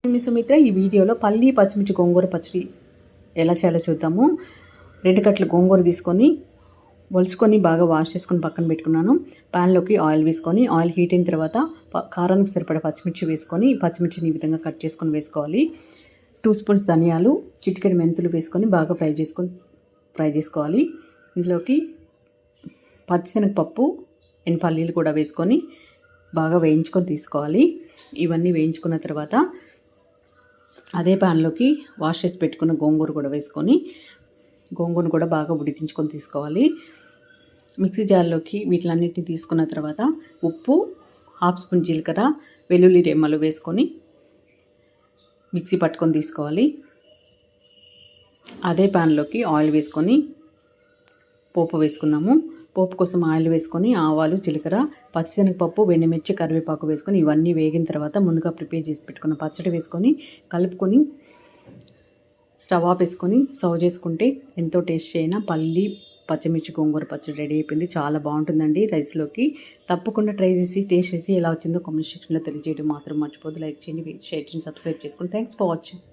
మీ సుమిత్ర ఈ వీడియోలో పల్లి పచ్చిమిర్చి గోంగూర పచ్చడి ఎలా చేయాలో చూద్దాము. 2 కట్టలు గోంగూర తీసుకొని వలుసుకొని బాగా వాష్ చేసుకొని పక్కన పెట్టుకున్నాను. ప్యాన్లోకి ఆయిల్ వేసుకొని ఆయిల్ హీట్ అయిన తర్వాత కారానికి సరిపడా పచ్చిమిర్చి వేసుకొని పచ్చిమిర్చిని ఈ విధంగా కట్ చేసుకొని వేసుకోవాలి. 2 స్పూన్స్ ధనియాలు, చిటికెడు మెంతులు వేసుకొని బాగా ఫ్రై చేసుకోవాలి. ఇందులోకి పచ్చిశనగపప్పు అండ్ పల్లీలు కూడా వేసుకొని బాగా వేయించుకొని తీసుకోవాలి. ఇవన్నీ వేయించుకున్న తర్వాత అదే ప్యాన్లోకి వాష్ చేసి పెట్టుకున్న గోంగూర కూడా వేసుకొని గోంగూరను కూడా బాగా ఉడికించుకొని తీసుకోవాలి. మిక్సీ జార్లోకి వీటిలన్నిటిని తీసుకున్న తర్వాత ఉప్పు, 1/2 స్పూన్ జీలకర్ర, వెల్లుల్లి రెమ్మలు వేసుకొని మిక్సీ పట్టుకొని తీసుకోవాలి. అదే ప్యాన్లోకి ఆయిల్ వేసుకొని పోపు వేసుకుందాము. పోపు కోసం ఆయిల్ వేసుకొని ఆవాలు, జీలకర్ర, పచ్చిశనగపప్పు, ఎండుమిర్చి, కరివేపాకు వేసుకొని ఇవన్నీ వేగిన తర్వాత ముందుగా ప్రిపేర్ చేసి పెట్టుకున్న పచ్చడి వేసుకొని కలుపుకొని స్టవ్ ఆపేసుకొని సర్వ్ చేసుకుంటే ఎంతో టేస్టీ అయిన పల్లి పచ్చిమిర్చి గోంగూర పచ్చడి రెడీ అయిపోయింది. చాలా బాగుంటుందండి రైస్లోకి. తప్పకుండా ట్రై చేసి టేస్ట్ చేసి ఎలా వచ్చిందో కామెంట్ సెక్షన్లో తెలియజేయడం మాత్రం మర్చిపోద్దు. లైక్ చేయండి, షేర్ చేయండి, సబ్స్క్రైబ్ చేసుకోండి. Thanks for watching.